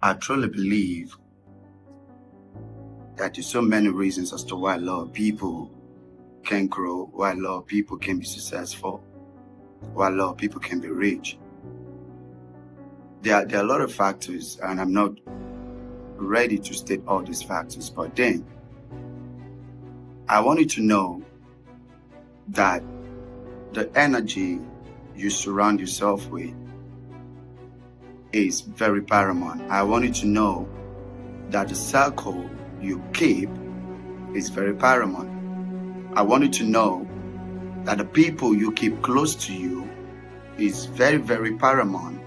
I truly believe that there's so many reasons as to why a lot of people can grow, why a lot of people can be successful, why a lot of people can be rich. There are a lot of factors, and I'm not ready to state all these factors, but then I want you to know that the energy you surround yourself with is very paramount. I want you to know that the circle you keep is very paramount. I want you to know that the people you keep close to you is very, very paramount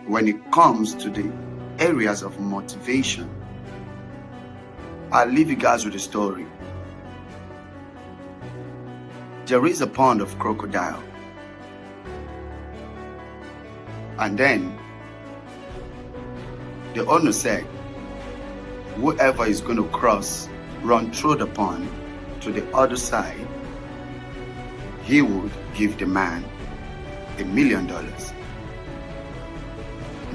when it comes to the areas of motivation. I'll leave you guys with a story. There is a pond of crocodile, and then the owner said, whoever is going to run through the pond to the other side, he would give the man $1 million.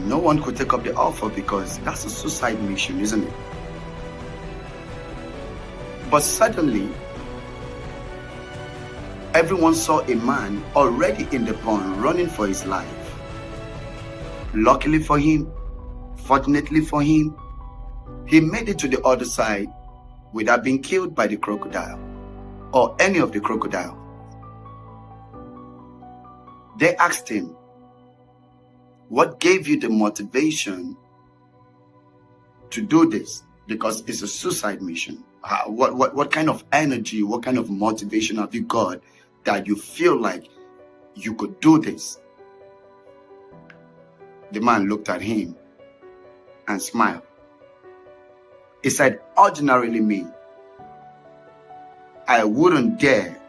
No one could take up the offer because that's a suicide mission, isn't it? But suddenly, everyone saw a man already in the pond running for his life. Luckily for him, fortunately for him, he made it to the other side without being killed by the crocodile or any of the crocodile. They asked him, what gave you the motivation to do this? Because it's a suicide mission. What kind of energy, what kind of motivation have you got that you feel like you could do this? The man looked at him and smiled. He said, ordinarily me, I wouldn't dare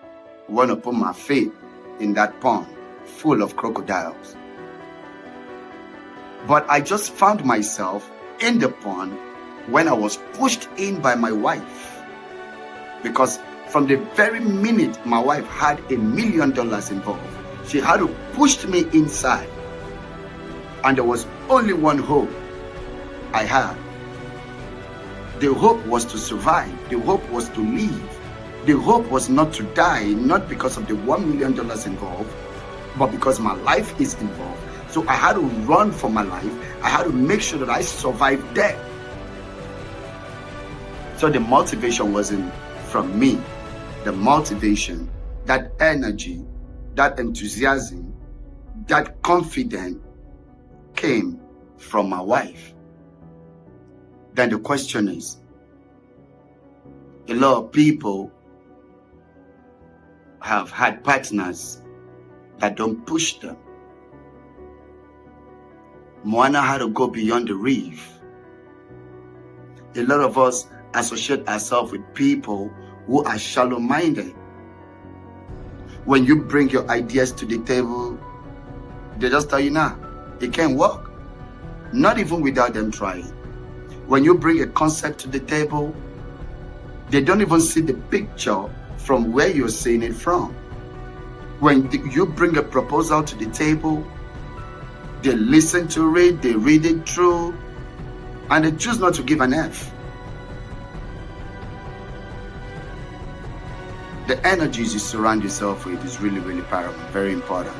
want to put my feet in that pond full of crocodiles. But I just found myself in the pond when I was pushed in by my wife. Because from the very minute my wife had $1 million involved, she had to push me inside. And there was only one hope I had. The hope was to survive. The hope was to live. The hope was not to die, not because of the $1 million involved, but because my life is involved. So I had to run for my life. I had to make sure that I survived death. So the motivation wasn't from me. The motivation, that energy, that enthusiasm, that confidence came from my wife. Then the question is, a lot of people have had partners that don't push them. Moana had to go beyond the reef. A lot of us associate ourselves with people who are shallow-minded. When you bring your ideas to the table, they just tell you, nah, it can't work. Not even without them trying. When you bring a concept to the table, they don't even see the picture from where you're seeing it from. When you bring a proposal to the table, they listen to it, they read it through, and they choose not to give an F. The energies you surround yourself with is really, really paramount, very important.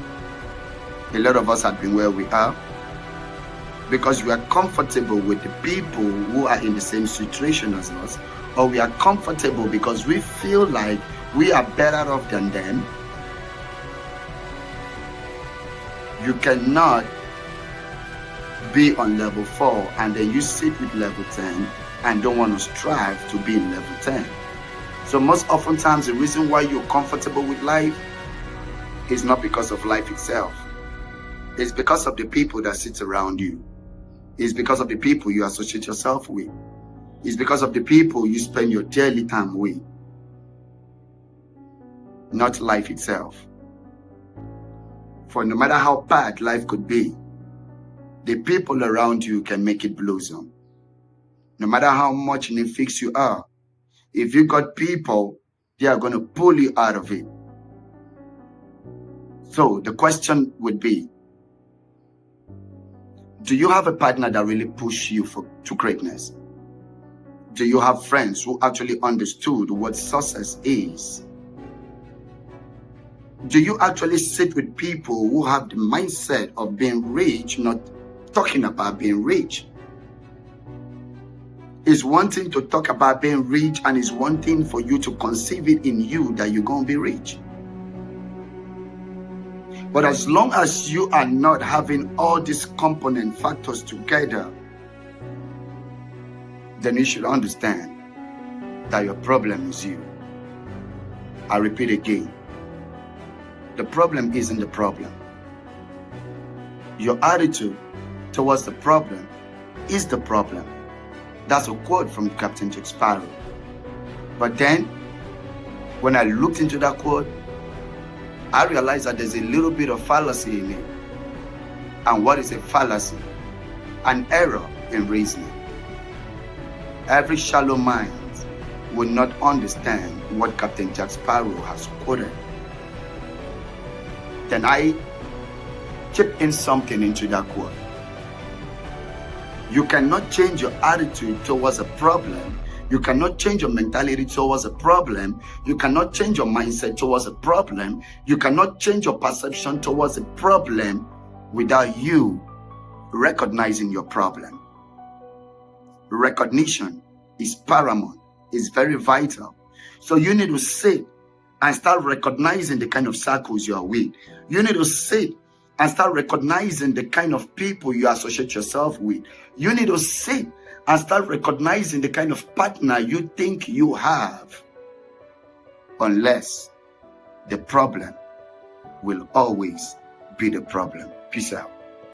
A lot of us have been where we are because we are comfortable with the people who are in the same situation as us, or we are comfortable because we feel like we are better off than them. You cannot be on level 4 and then you sit with level 10 and don't want to strive to be in level 10. So most oftentimes the reason why you're comfortable with life is not because of life itself. It's because of the people that sit around you. It's because of the people you associate yourself with. It's because of the people you spend your daily time with. Not life itself. For no matter how bad life could be, the people around you can make it blossom. No matter how much in a fix you are, if you got people, they are going to pull you out of it. So the question would be, Do you have a partner that really pushed you to greatness? Do you have friends who actually understood what success is? Do you actually sit with people who have the mindset of being rich, not talking about being rich? It's one thing to talk about being rich, and it's one thing for you to conceive it in you that you're going to be rich. But as long as you are not having all these component factors together, then you should understand that your problem is you. I repeat again, the problem isn't the problem. Your attitude towards the problem is the problem. That's a quote from Captain Jack Sparrow. But then, when I looked into that quote, I realized that there's a little bit of fallacy in it. And what is a fallacy? An error in reasoning. Every shallow mind will not understand what Captain Jack Sparrow has quoted. Then I chip in something into that quote. You cannot change your attitude towards a problem. You cannot change your mentality towards a problem. You cannot change your mindset towards a problem. You cannot change your perception towards a problem without you recognizing your problem. Recognition is paramount, is very vital. So you need to sit and start recognizing the kind of circles you are with. You need to sit and start recognizing the kind of people you associate yourself with. You need to sit and start recognizing the kind of partner you think you have. Unless the problem will always be the problem. Peace out.